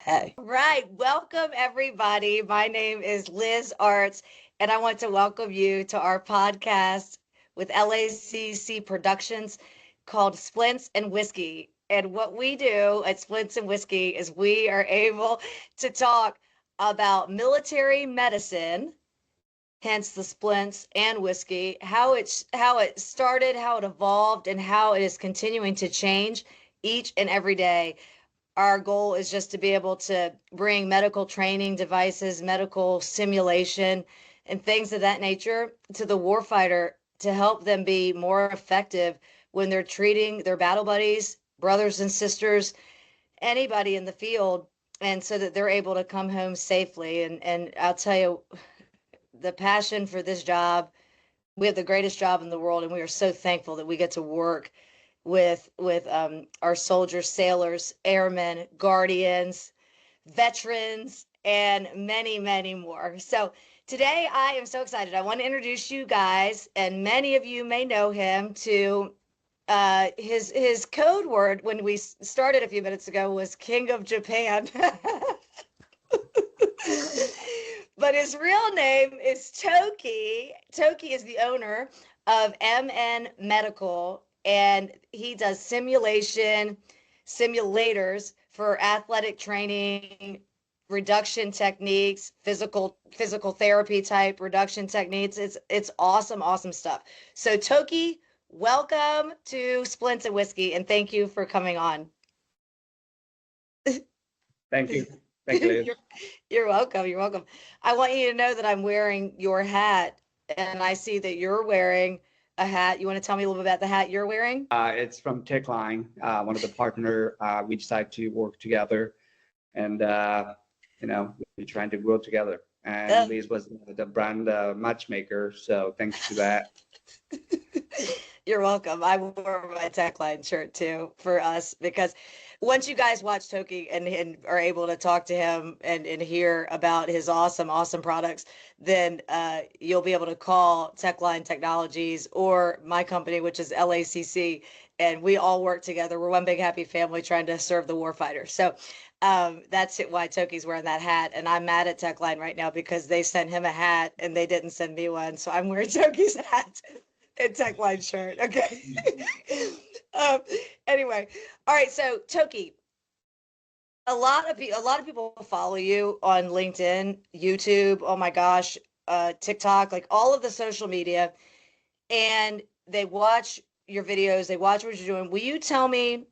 Hey. Right. Welcome, everybody. My name is Liz Arts, and I want to welcome you to our podcast with LACC Productions called Splints and Whiskey. And what we do at Splints and Whiskey is we are able to talk about military medicine, hence the splints and whiskey, how it started, how it evolved, and how it is continuing to change each and every day. Our goal is just to be able to bring medical training devices, medical simulation, and things of that nature to the warfighter to help them be more effective when they're treating their battle buddies, brothers and sisters, anybody in the field, and so that they're able to come home safely. And I'll tell you, the passion for this job, we have the greatest job in the world, and we are so thankful that we get to work with our soldiers, sailors, airmen, guardians, veterans, and many, many more. So today I am so excited. I want to introduce you guys, and many of you may know him, to his code word when we started a few minutes ago was King of Japan. But his real name is Toki. Toki is the owner of MN Medical, and he does simulators for athletic training, reduction techniques, physical therapy type reduction techniques. It's awesome stuff. So Toki, welcome to Splints and Whiskey, and thank you for coming on. Thank you. Thank you, Liz. You're welcome. You're welcome. I want you to know that I'm wearing your hat, and I see that you're wearing a hat. You want to tell me a little bit about the hat you're wearing? It's from Techline, one of the partner. We decided to work together, and we're trying to grow together. And Liz was the brand matchmaker, so thanks to that. You're welcome. I wore my Techline shirt too for us because once you guys watch Toki and are able to talk to him and hear about his awesome products, then you'll be able to call Techline Technologies or my company, which is LACC, and we all work together. We're one big happy family trying to serve the warfighter. So that's why Toki's wearing that hat. And I'm mad at Techline right now because they sent him a hat and they didn't send me one. So I'm wearing Toki's hat and Techline shirt. Okay. Anyway, all right. So Toki, a lot of people follow you on LinkedIn, YouTube. Oh my gosh, TikTok, like all of the social media, and they watch your videos. They watch what you're doing. Will you tell me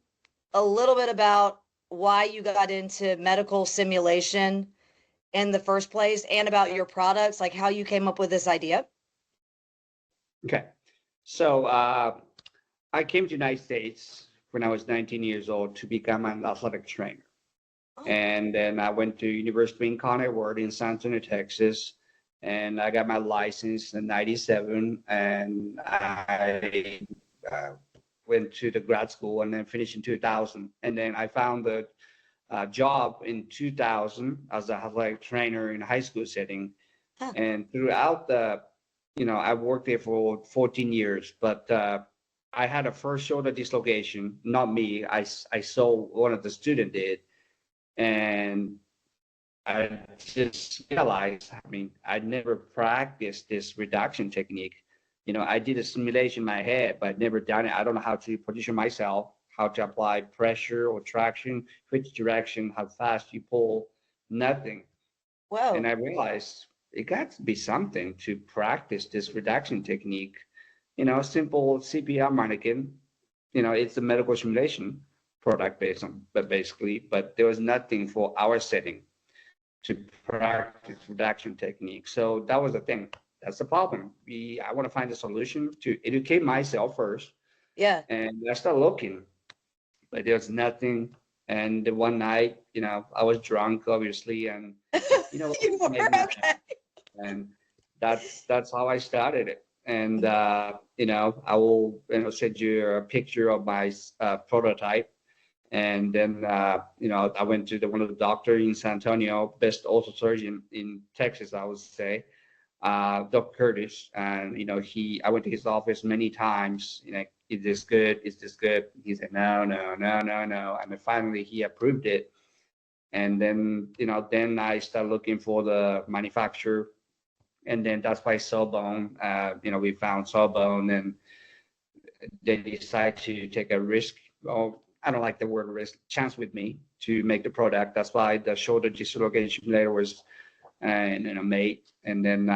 a little bit about why you got into medical simulation in the first place, and about your products, like how you came up with this idea? Okay. So I came to the United States when I was 19 years old to become an athletic trainer. Oh. And then I went to University in Conner in San Antonio, Texas, and I got my license in 97, and I went to the grad school and then finished in 2000. And then I found a job in 2000 as a athletic trainer in a high school setting. Huh. And throughout I worked there for 14 years, but I had a first shoulder dislocation, not me. I saw one of the students did, and I just realized, I never practiced this reduction technique. I did a simulation in my head, but I'd never done it. I don't know how to position myself, how to apply pressure or traction, which direction, how fast you pull, nothing. Whoa. And I realized it got to be something to practice this reduction technique. Simple CPR mannequin, it's a medical simulation product but there was nothing for our setting to practice reduction technique. So that was the thing. That's the problem. I want to find a solution to educate myself first. Yeah. And I started looking, but there's nothing. And one night, I was drunk, obviously, and You were okay. and that's how I started it. And I will send you a picture of my prototype. And then I went to one of the doctor in San Antonio, best ortho surgeon in Texas, I would say, Dr. Curtis. And I went to his office many times. Is this good? Is this good? He said no. And then finally he approved it. And then, then I started looking for the manufacturer, and then that's why Sawbone, we found Sawbone, and they decided to take a risk. Well, I don't like the word risk, chance with me to make the product. That's why the shoulder dislocation later was made. And then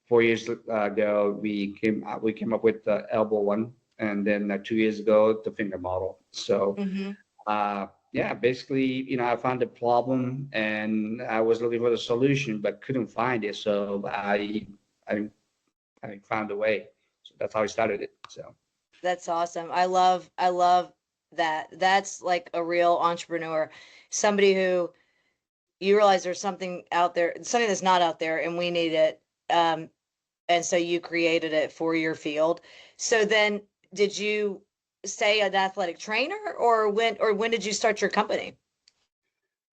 4 years ago, we came up with the elbow one, and then 2 years ago the finger model. So Mm-hmm. yeah, basically, I found a problem and I was looking for the solution but couldn't find it. So I found a way. So that's how I started it. So That's awesome. I love that. That's like a real entrepreneur, somebody who you realize there's something out there, something that's not out there, and we need it. And so you created it for your field. So then, did you stay an athletic trainer, or when did you start your company?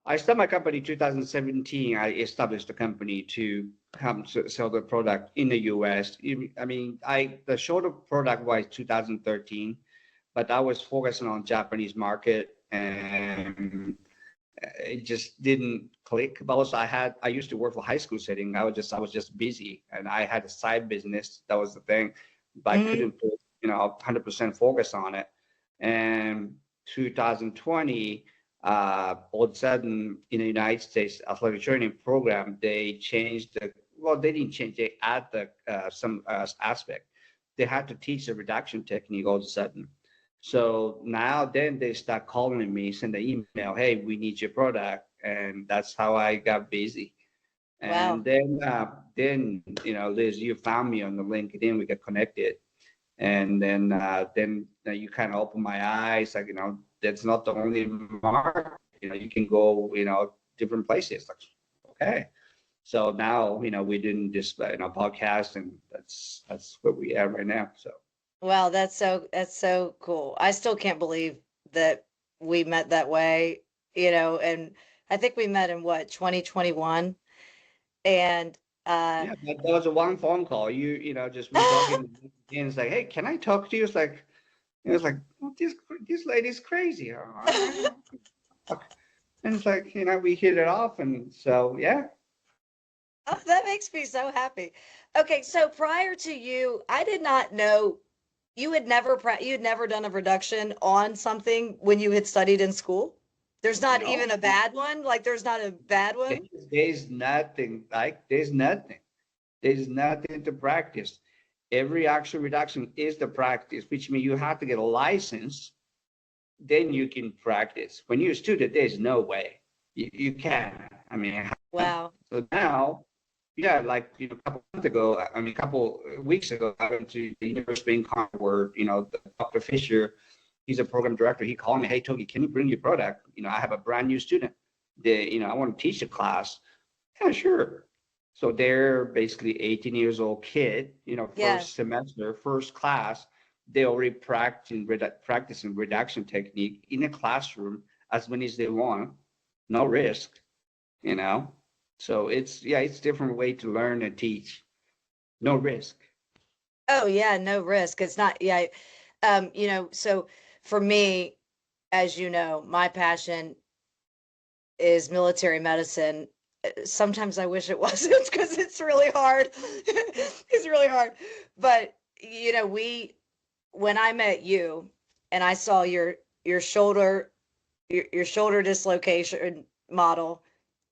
I started my company in 2017. I established a company to come to sell the product in the US. I mean, the shoulder product was 2013, but I was focusing on Japanese market, and it just didn't click. But also, I used to work for high school setting. I was just busy, and I had a side business. That was the thing, but I Mm-hmm. couldn't put 100% focus on it. And 2020, all of a sudden, in the United States athletic training program, they changed the. Well, they didn't change. They add the some aspect. They had to teach the reduction technique all of a sudden. So now then they start calling me, send an email, hey, we need your product. And that's how I got busy. And Wow. then Liz, you found me on the LinkedIn, we got connected. And then you kind of opened my eyes, like, that's not the only market, you can go, different places. Like, okay. So now, we're doing this, podcast, and that's where we are right now. So. Wow, that's so cool. I still can't believe that we met that way, and I think we met in what, 2021? And uh Yeah, that was a one phone call. Just we talking, and it's like, hey, can I talk to you? It's like, oh, this lady's crazy. And it's like, we hit it off, and so yeah. oh, that makes me so happy. Okay, so prior to you, I did not know you had never done a reduction on something when you had studied in school. There's not No, even a bad one? Like there's not a bad one? there's nothing like there's nothing to practice. Every actual reduction is the practice, which means you have to get a license, then you can practice. When you're a student, there's no way you can. I mean, Wow. so now, yeah, like a couple months ago, I mean, a couple weeks ago, I went to the University in Concord. Dr. Fisher, he's a program director. He called me, hey, Toki, can you bring your product? I have a brand new student. I want to teach a class. Yeah, sure. So they're basically 18 years old kid, Yeah. first semester, first class. They already practicing reduction technique in a classroom as many as they want, no risk, you know. So it's different way to learn and teach, no risk. Oh yeah, no risk. It's not, yeah. So for me, as you know, my passion is military medicine. Sometimes I wish it wasn't because it's really hard. It's really hard. But when I met you and I saw your shoulder your shoulder dislocation model,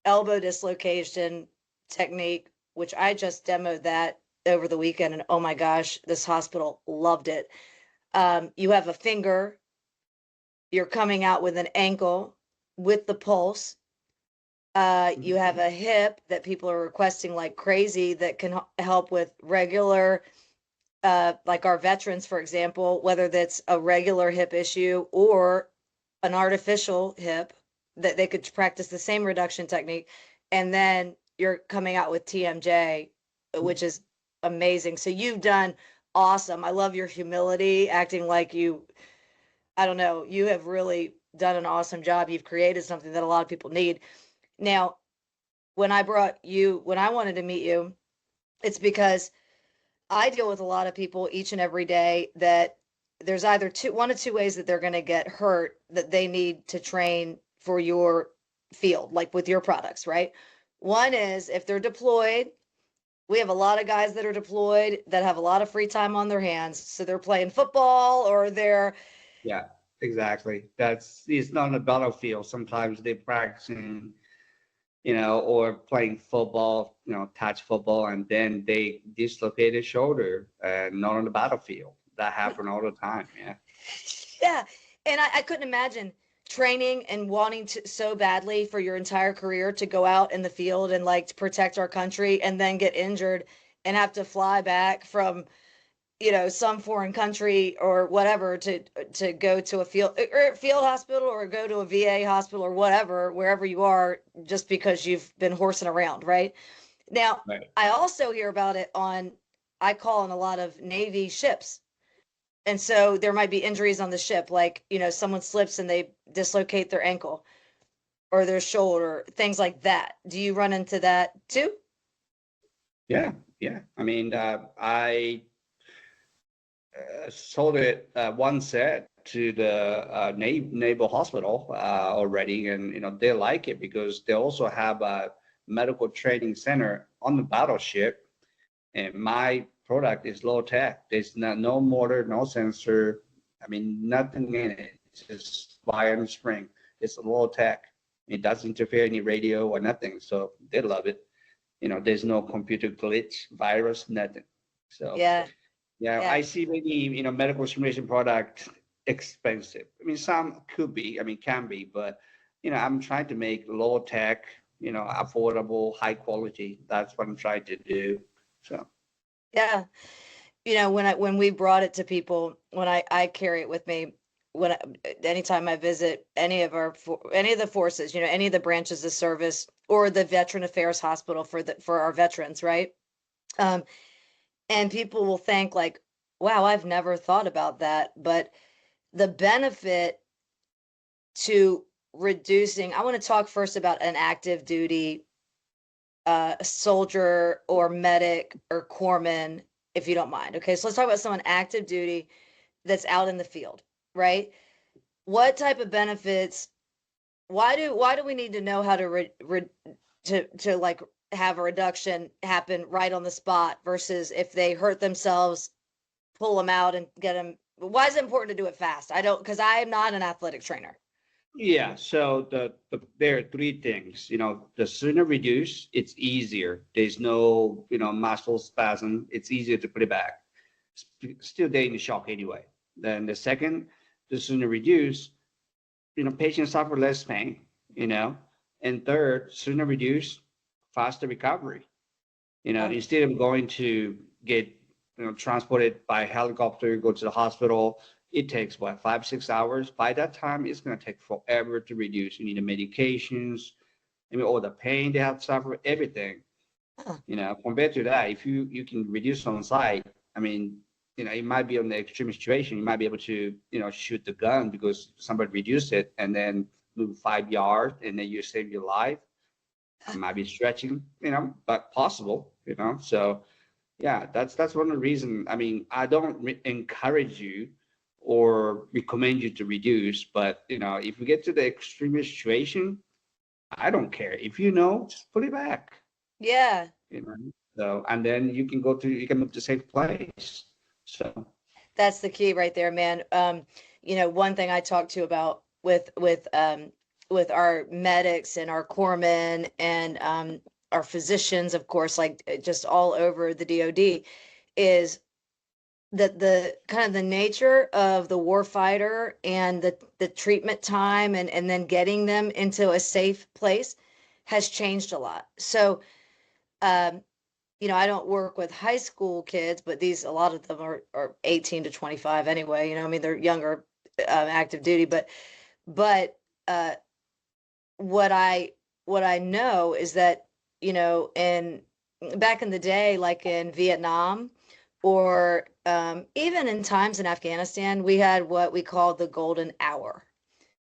elbow dislocation technique, which I just demoed that over the weekend, and oh my gosh, this hospital loved it. You have a finger, you're coming out with an ankle with the pulse. You have a hip that people are requesting like crazy that can help with regular, like our veterans, for example, whether that's a regular hip issue or an artificial hip, that they could practice the same reduction technique. And then you're coming out with TMJ, which is amazing. So you've done awesome. I love your humility, acting like I don't know, you have really done an awesome job. You've created something that a lot of people need. Now, when I wanted to meet you, it's because I deal with a lot of people each and every day that there's either one of two ways that they're going to get hurt that they need to train for your field, like with your products, right? One is if they're deployed. We have a lot of guys that are deployed that have a lot of free time on their hands. So they're playing football or they're, Yeah, exactly. It's not on the battlefield. Sometimes they're practicing, or playing football, touch football, and then they dislocate their shoulder and not on the battlefield. That happen all the time. Yeah. yeah. And I couldn't imagine training and wanting to so badly for your entire career to go out in the field and like to protect our country and then get injured and have to fly back from some foreign country or whatever to go to a field hospital or go to a VA hospital or whatever, wherever you are, just because you've been horsing around, right? Now, Right. I also hear about it I call on a lot of Navy ships. And so there might be injuries on the ship, like, someone slips and they dislocate their ankle or their shoulder, things like that. Do you run into that too? Yeah. Yeah. I mean, I sold it one set to the naval hospital already, and they like it because they also have a medical training center on the battleship, and my product is low tech. There's no motor, no sensor. I mean, nothing in it. It's just wire and spring. It's low tech. It doesn't interfere any radio or nothing, so they love it. There's no computer glitch, virus, nothing. So Yeah, yeah, yeah. I see many, medical simulation product expensive. I mean, some could be, I mean, can be, but, I'm trying to make low tech, affordable, high quality. That's what I'm trying to do. So, Yeah. When we brought it to people, when I carry it with me, anytime I visit any of the forces, any of the branches of service or the Veteran Affairs Hospital for our veterans, right? Um, and people will think like, wow, I've never thought about that. But the benefit to reducing, I want to talk first about an active duty soldier or medic or corpsman, if you don't mind. Okay, so let's talk about someone active duty that's out in the field, right? What type of benefits? Why do we need to know how to to like have a reduction happen right on the spot versus if they hurt themselves, pull them out and get them? Why is it important to do it fast? I don't, because I am not an athletic trainer. yeah, so there are three things. The sooner reduce, it's easier. There's no, muscle spasm. It's easier to put it back. Still, they're in the shock anyway. Then the second, the sooner reduce, patients suffer less pain, you know. And third, sooner reduce, faster recovery. Yeah. Instead of going to get, transported by helicopter, go to the hospital, it takes what, 5, 6 hours. By that time, it's going to take forever to reduce. You need the medications, I mean, all the pain they have to suffer, everything. Huh. Compared to that, if you can reduce on site, I mean, it might be on the extreme situation. You might be able to, shoot the gun because somebody reduced it and then move 5 yards and then you save your life. I might be stretching, but possible, So yeah, that's one of the reasons. I mean, I don't encourage you or recommend you to reduce, but if you get to the extreme situation, I don't care. If just put it back. Yeah, you know. So, and then you can move to safe place. So, that's the key right there, man. One thing I talked to about with our medics and our corpsmen and our physicians, of course, like just all over the DoD, is that the kind of the nature of the war fighter and the treatment time and then getting them into a safe place has changed a lot. So, um, I don't work with high school kids, but a lot of them are 18 to 25 anyway. I mean, they're younger, active duty, but uh, what I know is that, in back in the day, like in Vietnam or even in times in Afghanistan, we had what we called the golden hour.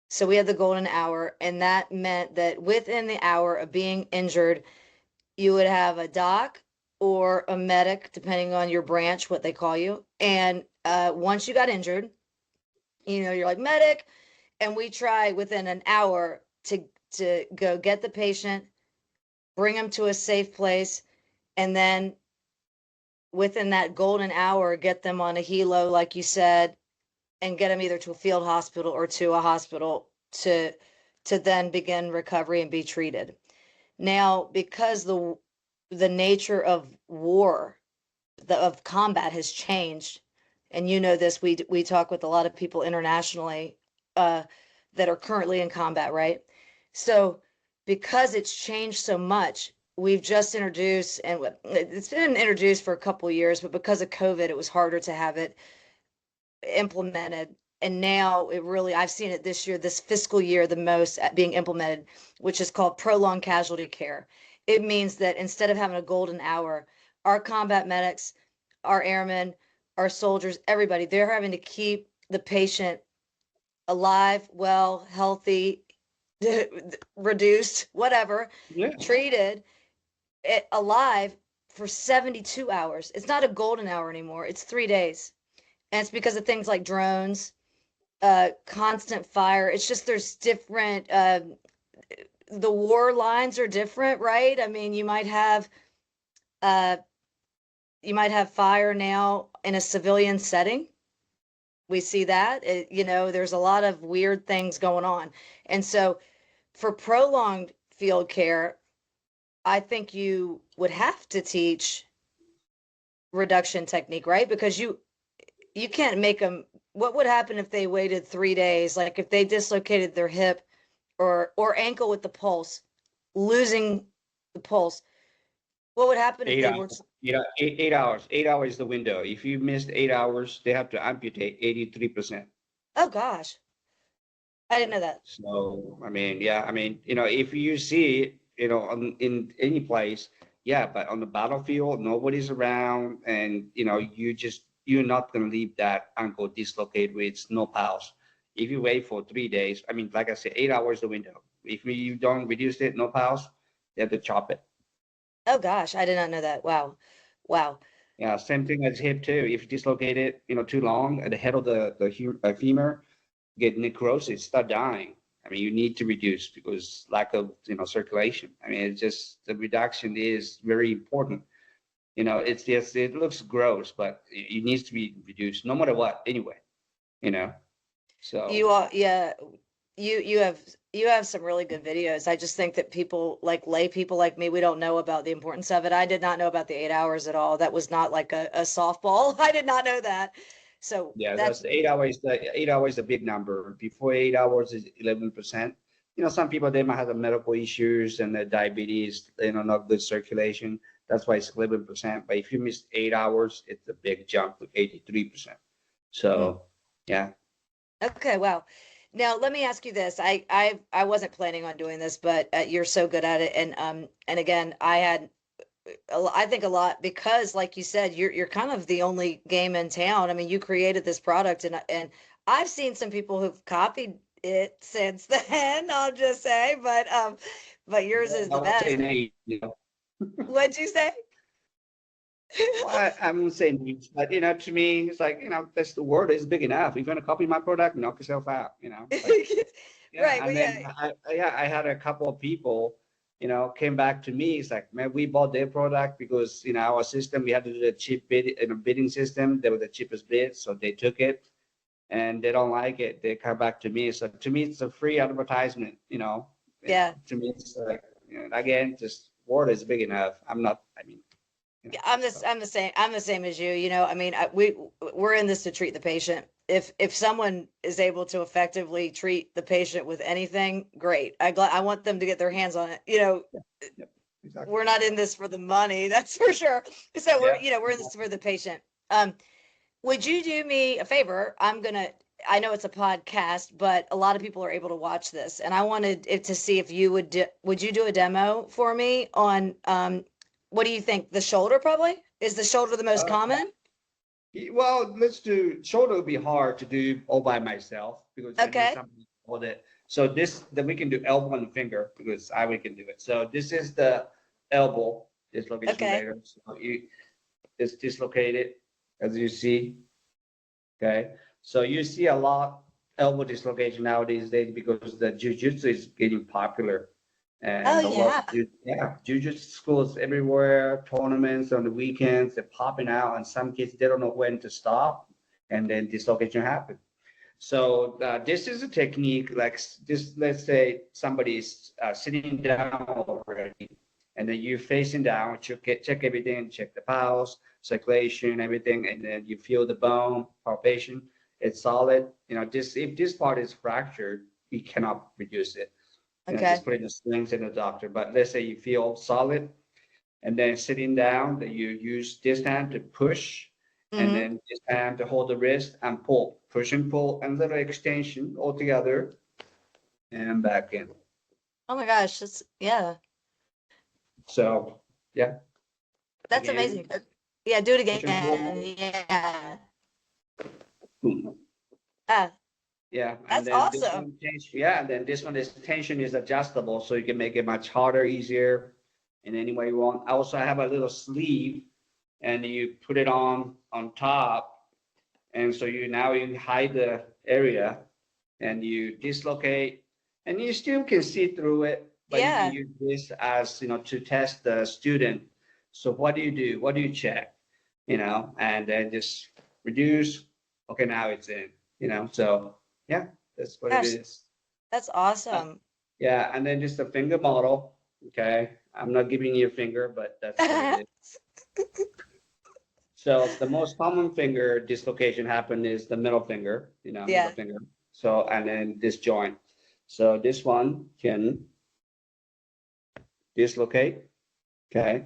So we had the golden hour, and that meant that within the hour of being injured, you would have a doc or a medic, depending on your branch, what they call you. And once you got injured, you're like medic, and we try within an hour to go get the patient, bring them to a safe place, and then within that golden hour, get them on a helo, like you said, and get them either to a field hospital or to a hospital to then begin recovery and be treated. Now, because the nature of war, of combat has changed, and you know this, we talk with a lot of people internationally uh, that are currently in combat, right? So because it's changed so much, we've just introduced, and it's been introduced for a couple of years, but because of COVID, it was harder to have it implemented. And now it really, I've seen it this year, this fiscal year, the most being implemented, which is called prolonged casualty care. It means that instead of having a golden hour, our combat medics, our airmen, our soldiers, everybody, they're having to keep the patient alive, well, healthy, reduced, whatever, Yeah. treated, alive for 72 hours. It's not a golden hour anymore. It's 3 days. And it's because of things like drones, constant fire. It's just there's different, the war lines are different, right? I mean, uh, you might have fire now in a civilian setting. We see that, there's a lot of weird things going on. And so for prolonged field care, I think you would have to teach reduction technique, right? Because you can't make them. What would happen if they waited 3 days? Like if they dislocated their hip or ankle with the pulse, losing the pulse. What would happen if Eight they hours. were? 8 hours. 8 hours is the window. If you missed 8 hours, they have to amputate 83%. Oh gosh, I didn't know that. So, I mean, yeah, I mean, if you see it, in any place, yeah, but on the battlefield, nobody's around, and you're not gonna leave that ankle dislocated with no pulse. If you wait for 3 days, I mean, like I said, 8 hours the window. If you don't reduce it, no pulse, they have to chop it. Oh gosh, I did not know that. Wow, wow. Yeah, same thing as hip too. If you dislocate it, too long at the head of the femur, get necrosis, start dying. I mean, you need to reduce because lack of circulation. I mean, it's just the reduction is very important. It's just it looks gross, but it needs to be reduced no matter what. Anyway, you know. You So are, yeah. You have some really good videos. I just think that people like lay people like me, we don't know about the importance of it. I did not know about the 8 hours at all. That was not like a softball. I did not know that. So yeah, that's that's 8 hours. The 8 hours is a big number. Before 8 hours is 11%. Some people they might have the medical issues and the diabetes, not good circulation. That's why it's 11%. But if you miss 8 hours, it's a big jump to 83%. mm, So yeah. okay. Wow. Now let me ask you this. I wasn't planning on doing this, but you're so good at it. And again, I think a lot because, like you said, you're kind of the only game in town. I mean, you created this product, and I've seen some people who've copied it since then. I'll just say, but yours Yeah, is I the won't say best. What'd you say? Well, I won't say names, but to me, it's like, that's the world is big enough. If you're gonna copy my product, knock yourself out, like Right. yeah. Well, And yeah. then I had a couple of people, came back to me. It's like, man, we bought their product because our system we had to do the cheap bid in a bidding system. They were the cheapest bid, so they took it, and they don't like it. They come back to me. So to me, it's a free advertisement. Yeah. To me, it's like, again, just world is big enough. I'm not. I mean, Yeah, so. I'm the same. I'm the same as you. I mean, we're in this to treat the patient. If someone is able to effectively treat the patient with anything, great. I want them to get their hands on it. Yep, exactly. We're not in this for the money, that's for sure. So Yeah. we're in this for the patient. Would you do me a favor? I know it's a podcast, but a lot of people are able to watch this, and I wanted it to see if you would you do a demo for me on what do you think? The shoulder probably? Is the shoulder the most Uh, common? well, let's do shoulder would be hard to do all by myself because I need Okay. something to hold it. So then we can do elbow and finger because we can do it. So this is the elbow dislocation Okay. later. So it's dislocated as you see. Okay. So you see a lot. elbow dislocation nowadays days because the jiu-jitsu is getting popular. Oh And a lot yeah. of jiu-jitsu schools everywhere, tournaments on the weekends, they're popping out, and some kids they don't know when to stop, and then dislocation happens. So this is a technique like this. Let's say somebody's sitting down already, and then you're facing down. Check everything, check the pulse, circulation, everything, and then you feel the bone palpation. It's solid. This if this part is fractured, we cannot reduce it. Okay. Just put it in the slings in the doctor. But let's say you feel solid, and then sitting down, that you use this hand to push, and Mm-hmm. then this hand to hold the wrist and pull, push and pull, and little extension all together, and back in. Oh my gosh, yeah, So yeah, that's again, amazing. Yeah, do it push and again. pull. Yeah. Boom. Ah, Yeah, and that's then this awesome. one tension. Yeah, and then this one is tension is adjustable, so you can make it much harder, easier, in any way you want. I also have a little sleeve, and you put it on top, and so you hide the area, and you dislocate, and you still can see through it, but you can Yeah. use this as to test the student. So what do you do? What do you check? And then just reduce. Okay, now it's in. So yeah, that's what it Gosh, is. that's Uh, awesome. yeah, and then just a finger model. Okay, I'm not giving you a finger, but that's what it is. So the most common finger dislocation happen is the middle finger, middle Yeah. finger. So, and then this joint. So this one can dislocate, okay,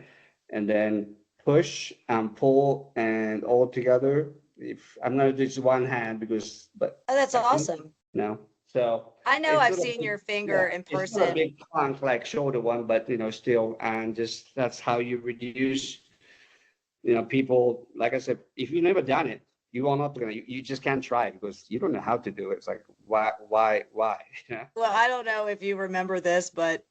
and then push and pull and all together. If I'm gonna do just one hand because, but Oh, that's I think awesome. so I know it's I've not a seen big, your finger yeah, in it's not a person. big clunk like shoulder one, but still, and just that's how you reduce. People, like I said, if you've never done it, you are not gonna, you just can't try because you don't know how to do it. It's like, why? Yeah. Well, I don't know if you remember this, but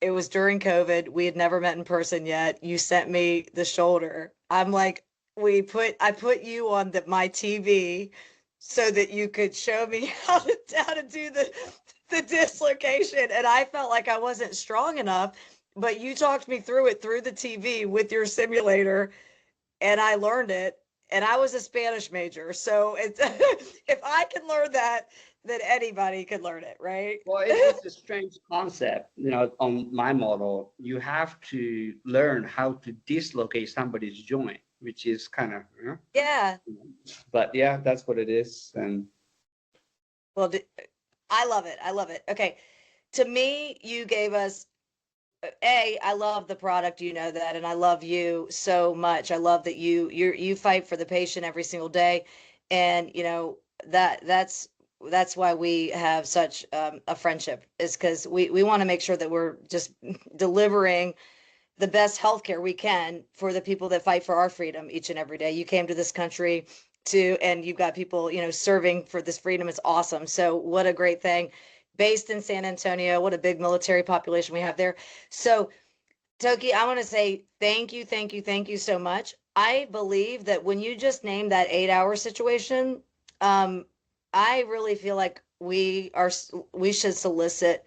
it was during COVID. We had never met in person yet. You sent me the shoulder. I'm like, I put you on my TV so that you could show me how to do the dislocation. And I felt like I wasn't strong enough, but you talked me through it through the TV with your simulator, and I learned it. And I was a Spanish major, so it's if I can learn that, then anybody can learn it, right? Well, it's a strange concept. On my model, you have to learn how to dislocate somebody's joint, which is kind of, Yeah. but yeah, that's what it is. And Well, I love it. I love it. Okay. To me, you gave us I love the product, you know that, and I love you so much. I love that you fight for the patient every single day, and that's why we have such a friendship, is because we want to make sure that we're just delivering the best healthcare we can for the people that fight for our freedom each and every day. You came to this country and you've got people, serving for this freedom. It's awesome. So what a great thing. Based in San Antonio, what a big military population we have there. So, Toki, I want to say thank you, thank you, thank you so much. I believe that when you just named that 8 hour situation, um, I really feel like we should solicit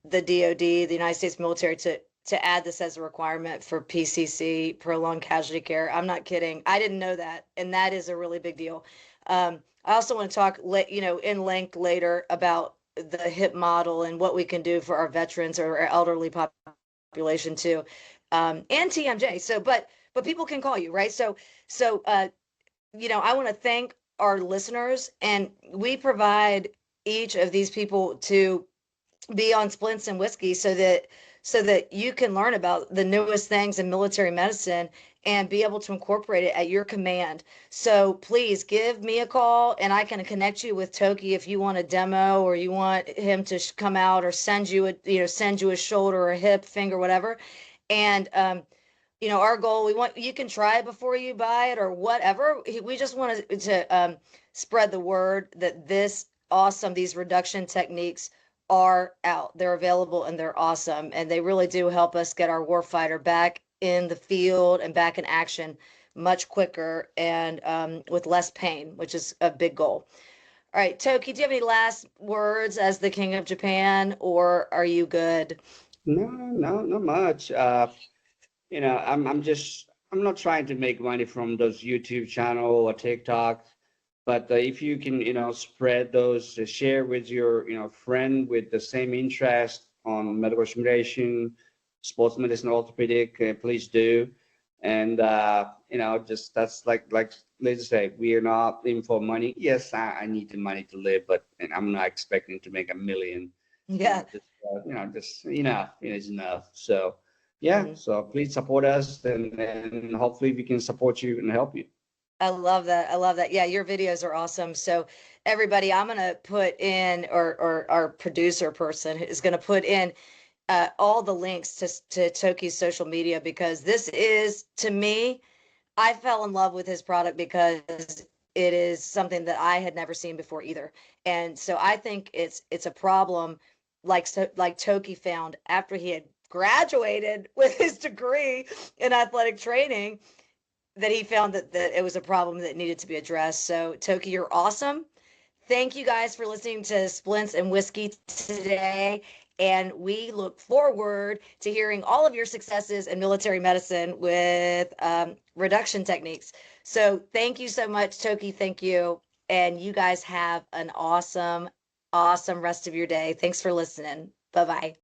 the DoD, the United States military, to add this as a requirement for PCC, prolonged casualty care. I'm not kidding. I didn't know that, and that is a really big deal. I also want to talk, in length later about the HIP model and what we can do for our veterans or our elderly population too, and TMJ. So, but people can call you, right? So I want to thank our listeners, and we provide each of these people to be on Splints and Whiskey so that you can learn about the newest things in military medicine and be able to incorporate it at your command. So please give me a call, and I can connect you with Toki if you want a demo, or you want him to come out, or send you a shoulder or a hip, finger, whatever. And our goal, you can try it before you buy it or whatever. We just want to spread the word that these reduction techniques are out. They're available and they're awesome. And they really do help us get our warfighter back in the field and back in action much quicker and with less pain, which is a big goal. All right, Toki, do you have any last words as the King of Japan, or are you good? No, no, not much. I'm not trying to make money from those YouTube channel or TikTok, but if you can, spread those, share with your, friend with the same interest on medical simulation, sports medicine, orthopedic, please do. And just that's like let's say we are not in for money. Yes, I need the money to live, but and I'm not expecting to make a million. Yeah. Just it's enough. So yeah, Mhm. so please support us, and then hopefully we can support you and help you. I love that. I love that. Yeah, your videos are awesome. So everybody, I'm gonna put in, or our producer person is gonna put in all the links to Toki's social media, because this is, to me, I fell in love with his product because it is something that I had never seen before either. And so I think it's a problem, like Toki found after he had graduated with his degree in athletic training, that he found that it was a problem that needed to be addressed. So Toki, you're awesome. Thank you guys for listening to Splints and Whiskey today. And we look forward to hearing all of your successes in military medicine with reduction techniques. So thank you so much, Toki. Thank you. And you guys have an awesome, awesome rest of your day. Thanks for listening. Bye bye.